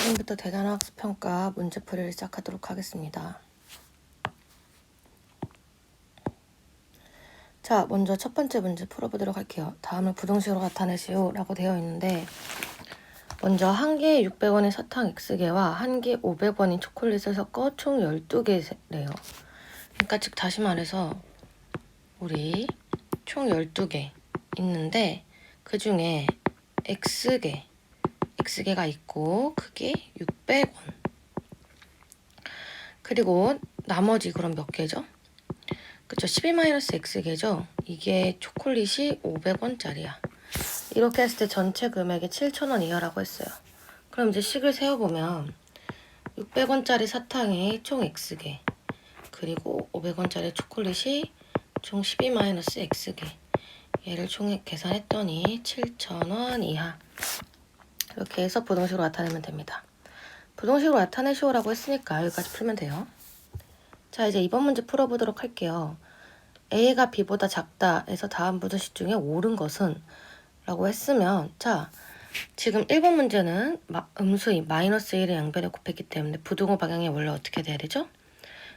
지금부터 대단한 학습평가 문제풀이를 시작하도록 하겠습니다. 자, 먼저 첫 번째 문제 풀어보도록 할게요. 다음을 부등식으로 나타내시오 라고 되어 있는데, 먼저 한 개에 600원의 사탕 X개와 한 개에 500원인 초콜릿을 섞어 총 12개래요. 그러니까 즉 다시 말해서 우리 총 12개 있는데 그 중에 X개가 있고 그게 600원. 그리고 나머지 그럼 몇 개죠? 그쵸, 12-X개죠? 이게 초콜릿이 500원짜리야. 이렇게 했을 때 전체 금액이 7,000원 이하라고 했어요. 그럼 이제 식을 세어보면 600원짜리 사탕이 총 X개, 그리고 500원짜리 초콜릿이 총 12-X개. 얘를 총 계산했더니 7,000원 이하. 이렇게 해서 부등식으로 나타내면 됩니다. 부등식으로 나타내시오라고 했으니까 여기까지 풀면 돼요. 자, 이제 이번 문제 풀어보도록 할게요. A가 B보다 작다 해서 다음 부등식 중에 옳은 것은? 라고 했으면, 자, 지금 1번 문제는 음수인 -1의 양변에 곱했기 때문에 부등호 방향이 원래 어떻게 돼야 되죠?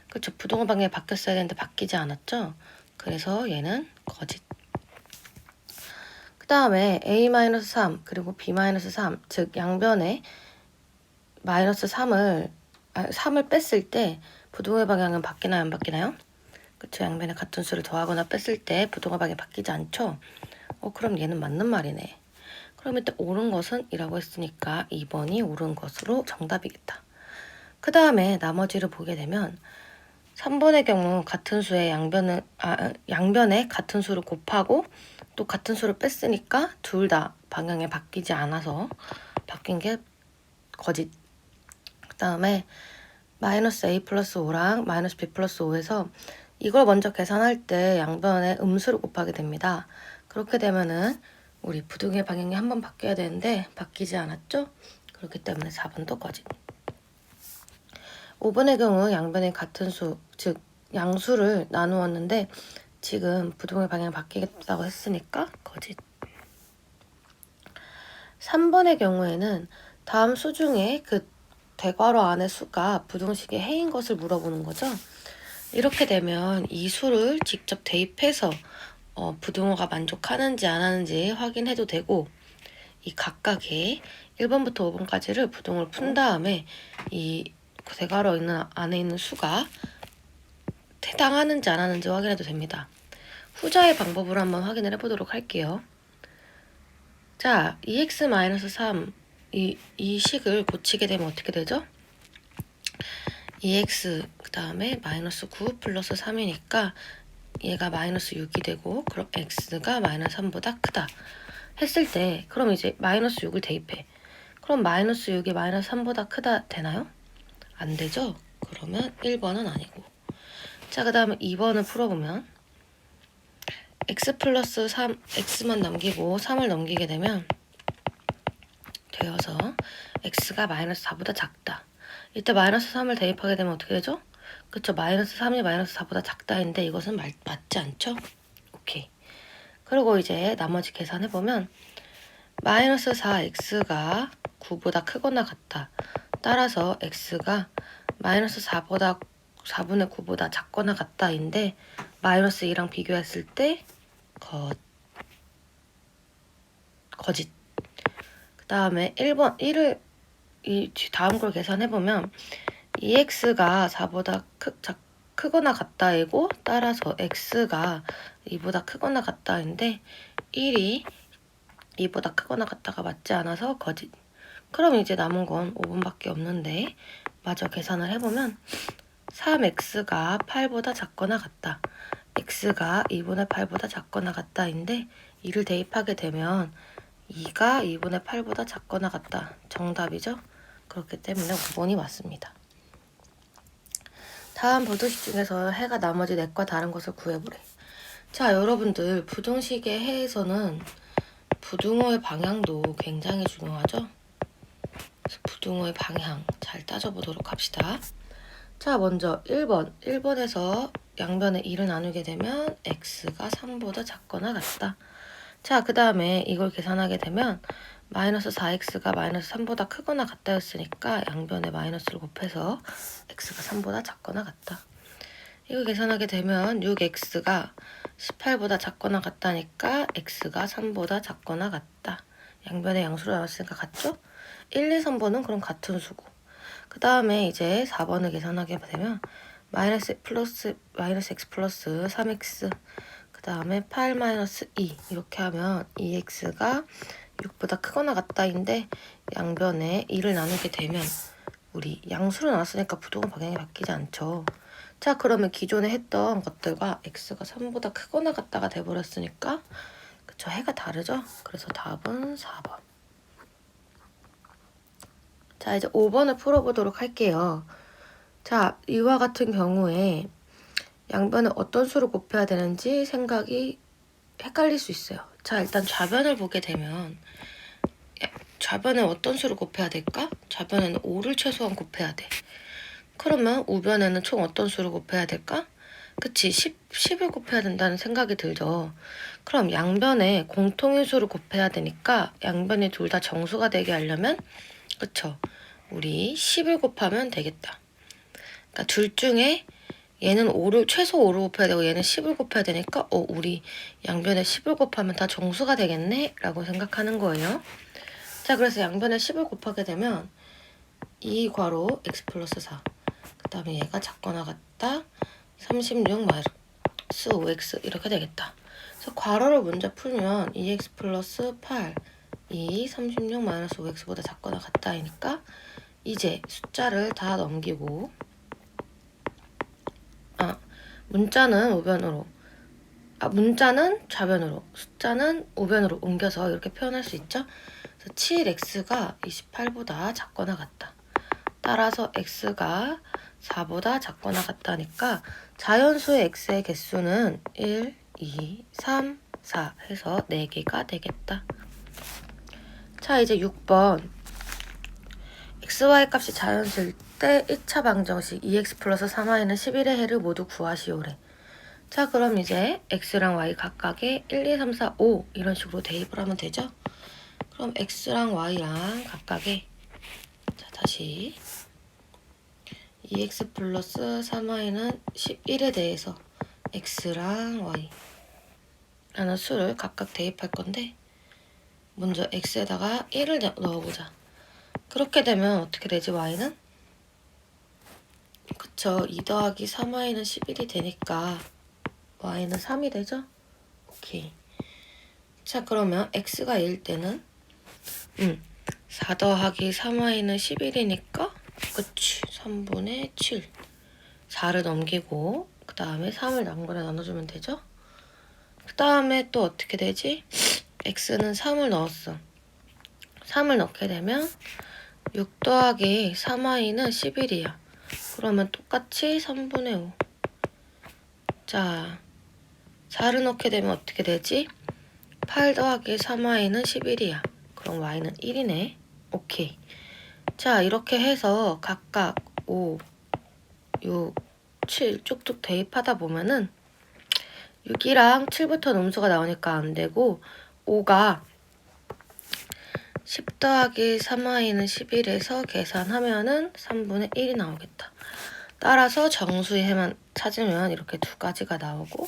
그렇죠. 부등호 방향이 바뀌었어야 되는데 바뀌지 않았죠? 그래서 얘는 거짓. 그 다음에 A-3 그리고 B-3, 즉 양변에 -3을 뺐을 때 부등호의 방향은 바뀌나요, 안 바뀌나요? 그쵸, 양변에 같은 수를 더하거나 뺐을 때 부등호 방향이 바뀌지 않죠? 그럼 얘는 맞는 말이네. 그럼 일단 옳은 것은? 이라고 했으니까 2번이 옳은 것으로 정답이겠다. 그 다음에 나머지를 보게 되면 3번의 경우 같은 수의 양변에 같은 수를 곱하고 또 같은 수를 뺐으니까 둘 다 방향이 바뀌지 않아서 바뀐 게 거짓. 그 다음에 -A 플러스 5랑 -B 플러스 5에서 이걸 먼저 계산할 때 양변에 음수를 곱하게 됩니다. 그렇게 되면은 우리 부등의 방향이 한번 바뀌어야 되는데 바뀌지 않았죠? 그렇기 때문에 4번도 거짓. 5번의 경우 양변에 같은 수, 즉 양수를 나누었는데 지금 부등의 방향이 바뀌겠다고 했으니까 거짓. 3번의 경우에는 다음 수 중에 그 대괄호 안의 수가 부등식의 해인 것을 물어보는 거죠. 이렇게 되면 이 수를 직접 대입해서 부등호가 만족하는지 안 하는지 확인해도 되고, 이 각각의 1번부터 5번까지를 부등호를 푼 다음에 이 대괄호 안에 있는 수가 해당하는지 안 하는지 확인해도 됩니다. 후자의 방법으로 한번 확인을 해보도록 할게요. 자, 2x-3 이 식을 고치게 되면 어떻게 되죠? 2x 그 다음에 -9 플러스 3이니까 얘가 -6이 되고, 그럼 x가 -3보다 크다 했을 때 그럼 이제 -6을 대입해. 그럼 -6이 -3보다 크다 되나요? 안 되죠? 그러면 1번은 아니고. 자, 그 다음에 2번을 풀어보면 x 플러스 3, x만 남기고 3을 넘기게 되면 되어서 x가 -4보다 작다. 이때 -3을 대입하게 되면 어떻게 되죠? 그쵸, -3이 -4보다 작다인데 이것은 맞지 않죠? 오케이. 그리고 이제 나머지 계산해보면 -4x가 9보다 크거나 같다. 따라서 x가 -4분의 9보다 작거나 같다인데 -2랑 비교했을 때 거짓. 그 다음에 1번, 이 다음 걸 계산해보면 2x가 4보다 크거나 같다이고, 따라서 x가 2보다 크거나 같다인데 1이 2보다 크거나 같다가 맞지 않아서 거짓. 그럼 이제 남은 건 5번밖에 없는데 마저 계산을 해보면 3x가 8보다 작거나 같다. x가 2분의 8보다 작거나 같다인데 2를 대입하게 되면 2가 2분의 8보다 작거나 같다. 정답이죠? 그렇기 때문에 5번이 맞습니다. 다음 부등식 중에서 해가 나머지 넷과 다른 것을 구해보래. 자, 여러분들 부등식의 해에서는 부등호의 방향도 굉장히 중요하죠? 그래서 부등호의 방향 잘 따져보도록 합시다. 자, 먼저 1번에서 양변에 1을 나누게 되면 x가 3보다 작거나 같다. 자, 그 다음에 이걸 계산하게 되면 마이너스 4x가 마이너스 3보다 크거나 같다였으니까 양변에 마이너스를 곱해서 x가 3보다 작거나 같다. 이거 계산하게 되면 6x가 18보다 작거나 같다니까 x가 3보다 작거나 같다. 양변에 양수로 나왔으니까 같죠? 1, 2, 3번은 그럼 같은 수고. 그 다음에 이제 4번을 계산하게 되면 마이너스 x 플러스 3x 그 다음에 8 마이너스 2 이렇게 하면 2x가 6보다 크거나 같다인데 양변에 2를 나누게 되면 우리 양수로 나왔으니까 부동의 방향이 바뀌지 않죠. 자, 그러면 기존에 했던 것들과 x가 3보다 크거나 같다가 돼버렸으니까 그쵸, 해가 다르죠? 그래서 답은 4번. 자, 이제 5번을 풀어보도록 할게요. 자, 이와 같은 경우에 양변을 어떤 수로 곱해야 되는지 생각이 헷갈릴 수 있어요. 자, 일단 좌변을 보게 되면 좌변에 어떤 수로 곱해야 될까? 좌변에는 5를 최소한 곱해야 돼. 그러면 우변에는 총 어떤 수로 곱해야 될까? 그치, 10을 곱해야 된다는 생각이 들죠. 그럼 양변에 공통인 수로 곱해야 되니까 양변이 둘 다 정수가 되게 하려면 그쵸, 우리 10을 곱하면 되겠다. 그러니까 둘 중에 얘는 5를 최소 5를 곱해야 되고 얘는 10을 곱해야 되니까 우리 양변에 10을 곱하면 다 정수가 되겠네? 라고 생각하는 거예요. 자, 그래서 양변에 10을 곱하게 되면 2 괄호 x 플러스 4 그 다음에 얘가 작거나 같다 36 마이너스 5x 이렇게 되겠다. 그래서 괄호를 먼저 풀면 2x 플러스 8 2 36 마이너스 5x보다 작거나 같다니까 이제 숫자를 다 넘기고 문자는 우변으로 문자는 좌변으로 숫자는 우변으로 옮겨서 이렇게 표현할 수 있죠. 그래서 7x가 28보다 작거나 같다. 따라서 x가 4보다 작거나 같다니까 자연수의 x의 개수는 1, 2, 3, 4 해서 4개가 되겠다. 자, 이제 6번 xy 값이 자연수일 때 1차 방정식 2x 플러스 3y는 11의 해를 모두 구하시오래. 자, 그럼 이제 x랑 y 각각에 1, 2, 3, 4, 5 이런 식으로 대입을 하면 되죠. 그럼 x랑 y랑 각각에 자, 다시 2x 플러스 3y는 11에 대해서 x랑 y 라는 수를 각각 대입할 건데 먼저 x에다가 1을 넣어보자. 그렇게 되면 어떻게 되지? y는? 그쵸, 2 더하기 3y는 11이 되니까 y는 3이 되죠? 오케이. 자, 그러면 x가 1 때는 4 더하기 3y는 11이니까 그치, 3분의 7 4를 넘기고 그 다음에 3을 남은 거에 나눠주면 되죠? 그 다음에 또 어떻게 되지? x는 3을 넣었어. 3을 넣게 되면 6 더하기 3y는 11이야. 그러면 똑같이 3분의 5. 자, 4를 넣게 되면 어떻게 되지? 8 더하기 3y는 11이야. 그럼 y는 1이네. 오케이. 자, 이렇게 해서 각각 5, 6, 7 쭉쭉 대입하다 보면은 6이랑 7부터 음수가 나오니까 안 되고 5가 10 더하기 3y는 11에서 계산하면은 3분의 1이 나오겠다. 따라서 정수의 해만 찾으면 이렇게 두 가지가 나오고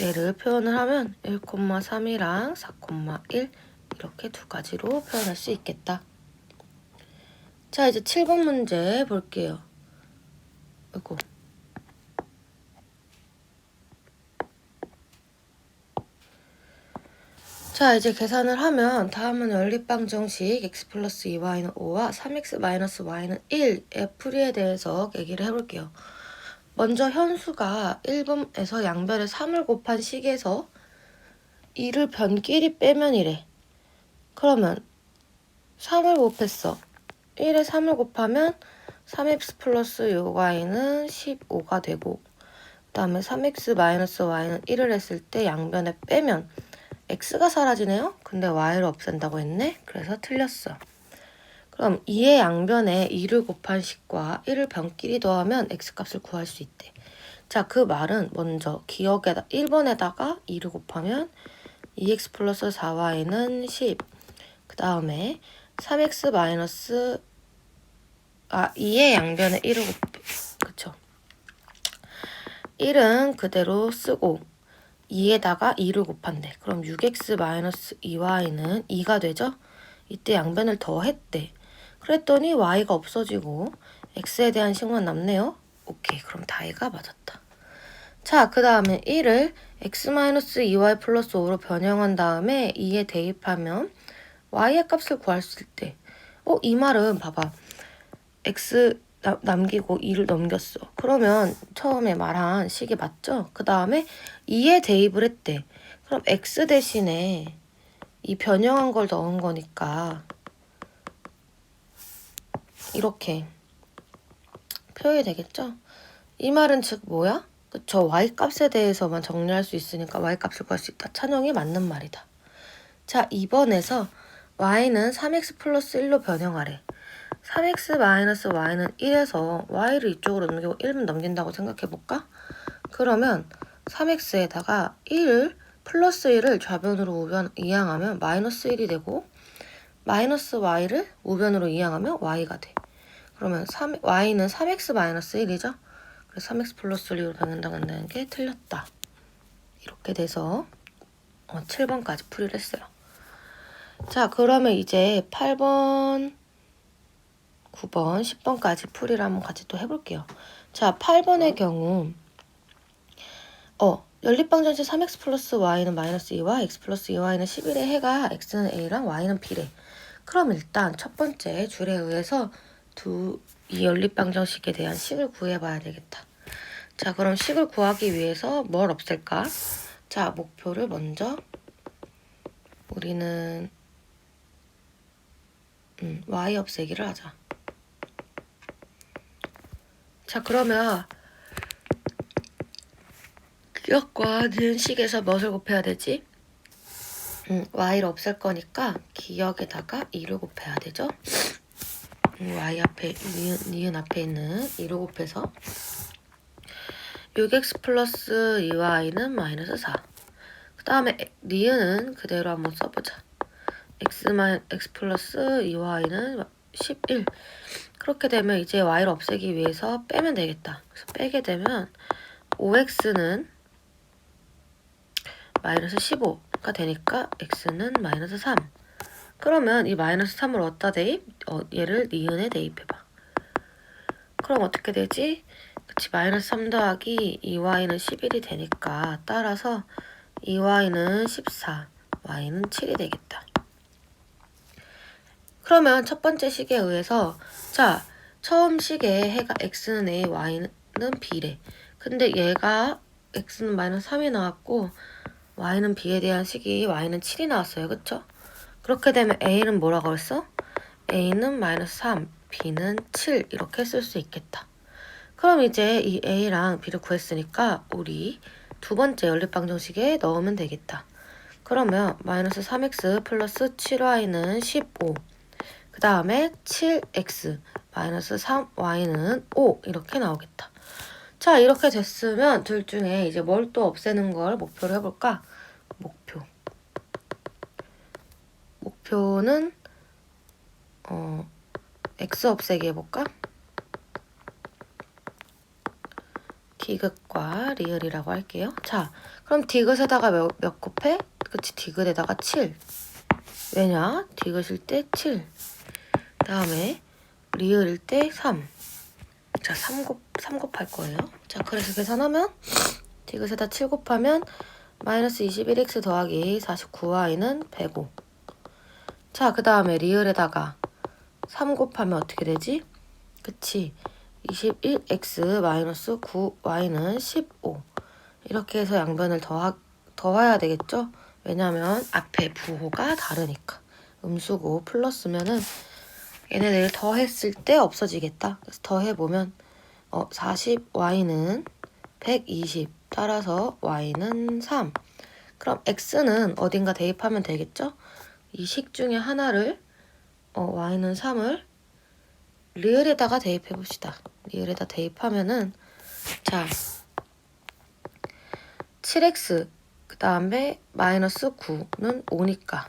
얘를 표현을 하면 1,3이랑 4,1 이렇게 두 가지로 표현할 수 있겠다. 자, 이제 7번 문제 볼게요. 아이고. 자, 이제 계산을 하면 다음은 연립방정식 x 플러스 2y는 5와 3x 마이너스 y는 1의 풀이에 대해서 얘기를 해볼게요. 먼저 현수가 1번에서 양변에 3을 곱한 식에서 2를 변끼리 빼면 이래. 그러면 3을 곱했어. 1에 3을 곱하면 3x 플러스 6y는 15가 되고 그 다음에 3x 마이너스 y는 1을 했을 때 양변에 빼면 x가 사라지네요? 근데 y를 없앤다고 했네? 그래서 틀렸어. 그럼 2의 양변에 2를 곱한 식과 1을 변끼리 더하면 x값을 구할 수 있대. 자, 그 말은 먼저 기억에다 1번에다가 2를 곱하면 2x 플러스 4y는 10. 그 다음에 3x 마이너스 2의 양변에 1을 그쵸? 1은 그대로 쓰고 2에다가 2를 곱한대. 그럼 6x 마이너스 2y는 2가 되죠? 이때 양변을 더했대. 그랬더니 y가 없어지고 x에 대한 식만 남네요. 오케이, 그럼 다이가 맞았다. 자, 그 다음에 1을 x-2y 플러스 5로 변형한 다음에 2에 대입하면 y의 값을 구할 수 있을 때 이 말은 봐봐. x 남기고 2를 넘겼어. 그러면 처음에 말한 식이 맞죠? 그 다음에 2에 대입을 했대. 그럼 x 대신에 이 변형한 걸 넣은 거니까 이렇게 표현이 되겠죠? 이 말은 즉 뭐야? 그쵸? y값에 대해서만 정리할 수 있으니까 y값을 구할 수 있다. 찬영이 맞는 말이다. 자, 2번에서 y는 3x 플러스 1로 변형하래. 3x 마이너스 y는 1에서 y를 이쪽으로 넘기고 1분 넘긴다고 생각해볼까? 그러면 3x에다가 1을 플러스 1을 좌변으로 이항하면 마이너스 1이 되고 마이너스 y를 우변으로 이항하면 y가 돼. 그러면 y는 3x 마이너스 1이죠? 그래서 3x 플러스 1로 변한다는 게 틀렸다. 이렇게 돼서 7번까지 풀이를 했어요. 자, 그러면 이제 8번, 9번, 10번까지 풀이를 한번 같이 또 해볼게요. 자, 8번의 경우 연립방정식 3x 플러스 y는 마이너스 2와 x 플러스 2y는 11의 해가 x는 a랑 y는 b래. 그럼 일단 첫 번째 줄에 의해서 이 연립방정식에 대한 식을 구해봐야 되겠다. 자, 그럼 식을 구하기 위해서 뭘 없앨까? 자, 목표를 먼저 우리는 y 없애기를 하자. 자, 그러면 기억과 니은식에서 무엇을 곱해야 되지? y를 없앨 거니까 기억에다가 2를 곱해야 되죠? y 앞에 니은 앞에 있는 2를 곱해서 6x 플러스 2y는 마이너스 4. 그 다음에 니은은 그대로 한번 써보자. x 플러스 2y는 11. 그렇게 되면 이제 y를 없애기 위해서 빼면 되겠다. 그래서 빼게 되면 5x는 마이너스 15가 되니까 x는 마이너스 3. 그러면 이 마이너스 3을 어디다 대입? 얘를 니은에 대입해봐. 그럼 어떻게 되지? 그치, 마이너스 3 더하기 2y는 11이 되니까 따라서 2y는 14, y는 7이 되겠다. 그러면 첫 번째 식에 의해서 자, 처음 식에 해가 x는 a, y는 b래. 근데 얘가 x는 마이너스 3이 나왔고 y는 b에 대한 식이 y는 7이 나왔어요. 그쵸? 그렇게 되면 a는 뭐라고 했어? a는 마이너스 3, b는 7 이렇게 쓸 수 있겠다. 그럼 이제 이 a랑 b를 구했으니까 우리 두 번째 연립방정식에 넣으면 되겠다. 그러면 마이너스 3x 플러스 7y는 15. 그 다음에 7x 마이너스 3y는 5 이렇게 나오겠다. 자, 이렇게 됐으면 둘 중에 이제 뭘 또 없애는 걸 목표로 해볼까? 목표는 x 없애기 해볼까? 디귿과 리을이라고 할게요. 자, 그럼 디귿에다가 몇 곱해? 그치, 디귿에다가 7. 왜냐? 디귿일 때 7. 그 다음에 리을일 때 3. 자, 3 곱할 거예요. 자, 그래서 계산하면 디귿에다 7 곱하면 마이너스 21x 더하기 49y는 105. 자, 그 다음에 리을에다가 3 곱하면 어떻게 되지? 그치, 21x 마이너스 9y는 15. 이렇게 해서 양변을 더해야 되겠죠? 왜냐면 앞에 부호가 다르니까. 음수고 플러스면은 얘네들 더했을 때 없어지겠다. 그래서 더해보면 40y는 120. 따라서 y는 3. 그럼 x는 어딘가 대입하면 되겠죠? 이 식 중에 하나를 y는 3을 리을에다가 대입해봅시다. 리을에다 대입하면은 자, 7x 그 다음에 마이너스 9는 5니까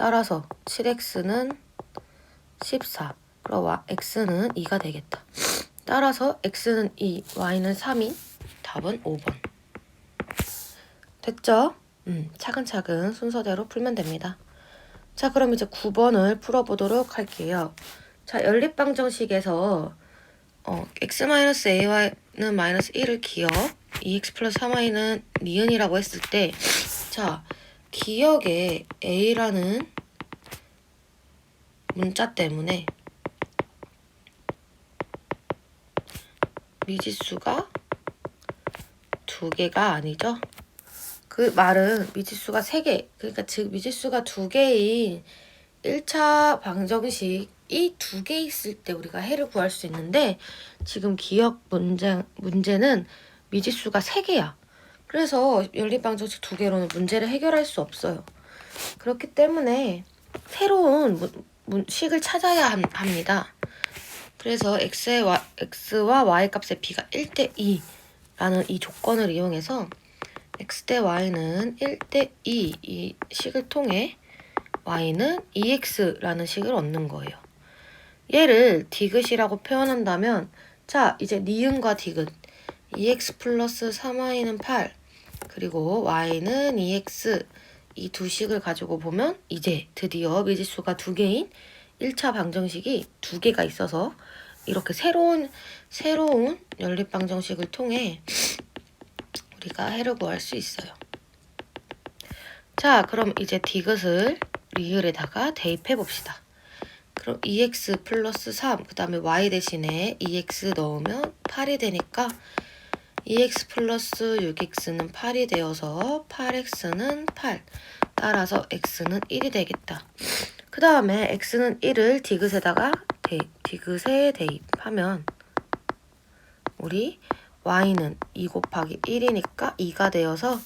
따라서 7x는 14. 그럼 x는 2가 되겠다. 따라서 x는 2, y는 3인 답은 5번. 됐죠? 차근차근 순서대로 풀면 됩니다. 자, 그럼 이제 9번을 풀어보도록 할게요. 자, 연립방정식에서 x-ay는 마이너스 1을 기억, 2x 플러스 3y는 니은이라고 했을 때, 자, 기억에 a라는 문자 때문에 미지수가 2개가 아니죠? 그 말은 미지수가 3개, 그러니까 즉 미지수가 2개인 1차 방정식이 2개 있을 때 우리가 해를 구할 수 있는데 지금 기억 문제는 미지수가 3개야. 그래서 연립방정식 2개로는 문제를 해결할 수 없어요. 그렇기 때문에 새로운 식을 찾아야 합니다. 그래서 x와 y 값의 b가 1대 2라는 이 조건을 이용해서 x 대 y는 1대 2 이 식을 통해 y는 2x라는 식을 얻는 거예요. 얘를 디귿이라고 표현한다면 자, 이제 니은과 디귿 2x 플러스 3y는 8 그리고 y는 2x 이 두 식을 가지고 보면 이제 드디어 미지수가 2개인 1차 방정식이 2개가 있어서 이렇게 새로운 연립방정식을 통해 우리가 해를 구할 수 있어요. 자, 그럼 이제 디귿을 리을에다가 대입해 봅시다. 그럼 2x 플러스 3, 그 다음에 y 대신에 2x 넣으면 8이 되니까 2x 플러스 6x는 8이 되어서 8x는 8. 따라서 x는 1이 되겠다. 그 다음에 x는 1을 디귿에 대입하면 우리 y는 2 곱하기 1이니까 2가 되어서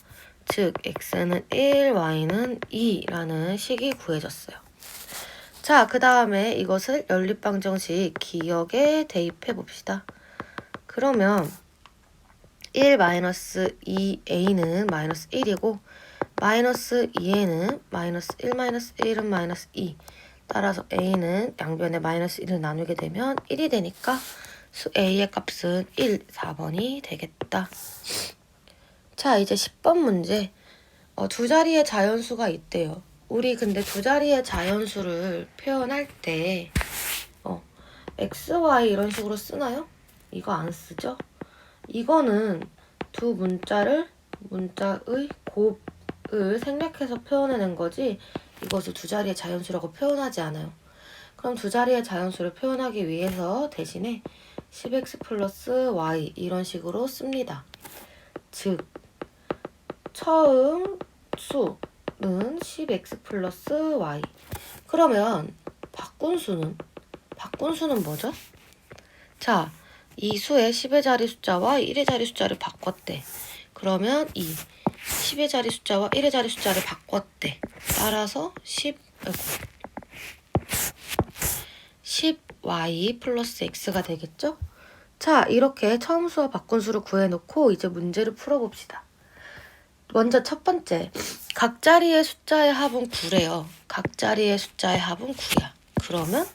즉 x는 1, y는 2라는 식이 구해졌어요. 자, 그 다음에 이것을 연립방정식 기억에 대입해 봅시다. 그러면 1 마이너스 2a는 마이너스 1이고 마이너스 2a는 마이너스 1 마이너스 1은 마이너스 2. 따라서 a는 양변에 마이너스 1을 나누게 되면 1이 되니까 수 a의 값은 1, 4번이 되겠다. 자, 이제 10번 문제. 두 자리의 자연수가 있대요. 우리 근데 두 자리의 자연수를 표현할 때 x, y 이런 식으로 쓰나요? 이거 안 쓰죠? 이거는 두 문자의 곱을 생략해서 표현해낸 거지 이것을 두 자리의 자연수라고 표현하지 않아요. 그럼 두 자리의 자연수를 표현하기 위해서 대신에 10x 플러스 y 이런 식으로 씁니다. 즉 처음 수는 10x 플러스 y. 그러면 바꾼 수는 뭐죠? 자, 이 수의 10의 자리 숫자와 1의 자리 숫자를 바꿨대. 그러면 이 10의 자리 숫자와 1의 자리 숫자를 바꿨대. 따라서 10y 플러스 x가 되겠죠? 자, 이렇게 처음 수와 바꾼 수를 구해놓고 이제 문제를 풀어봅시다. 먼저 첫 번째, 각 자리의 숫자의 합은 9래요. 각 자리의 숫자의 합은 9야. 그러면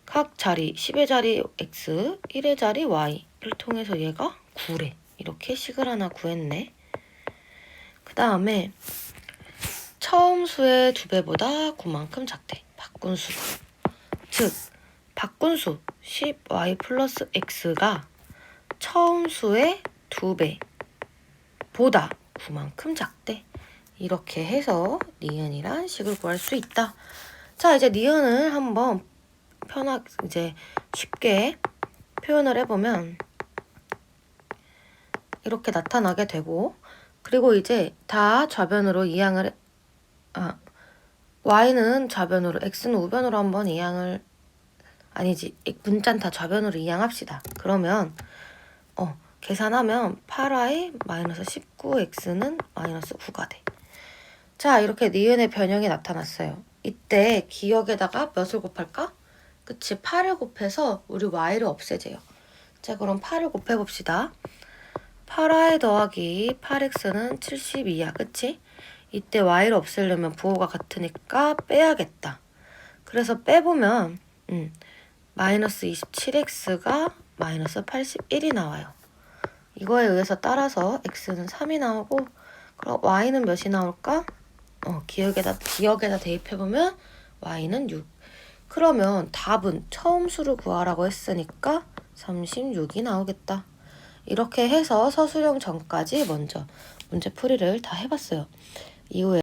각 자리 10의 자리 x, 1의 자리 y를 통해서 얘가 9래. 이렇게 식을 하나 구했네. 그 다음에 처음 수의 2배보다 9만큼 작대. 바꾼 수가. 즉 바꾼 수 10y 플러스 x가 처음 수의 2배보다 9만큼 작대. 이렇게 해서 니은이란 식을 구할 수 있다. 자, 이제 니은을 한번 이제 쉽게 표현을 해보면 이렇게 나타나게 되고, 그리고 이제 다 좌변으로 y는 좌변으로, x는 우변으로 한번 문자는 다 좌변으로 이항합시다. 그러면 계산하면 8y 마이너스 19x는 마이너스 9가 돼. 자, 이렇게 니은의 변형이 나타났어요. 이때 기억에다가 몇을 곱할까? 그치, 8을 곱해서 우리 y를 없애줘요. 자, 그럼 8을 곱해봅시다. 8y 더하기 8x는 72야, 그치? 이때 y를 없애려면 부호가 같으니까 빼야겠다. 그래서 빼보면 마이너스 27x가 마이너스 81이 나와요. 이거에 의해서 따라서 x는 3이 나오고 그럼 y는 몇이 나올까? 기억에다 대입해보면 y는 6. 그러면 답은 처음 수를 구하라고 했으니까 36이 나오겠다. 이렇게 해서 서술형 전까지 먼저 문제 풀이를 다 해봤어요. 이후에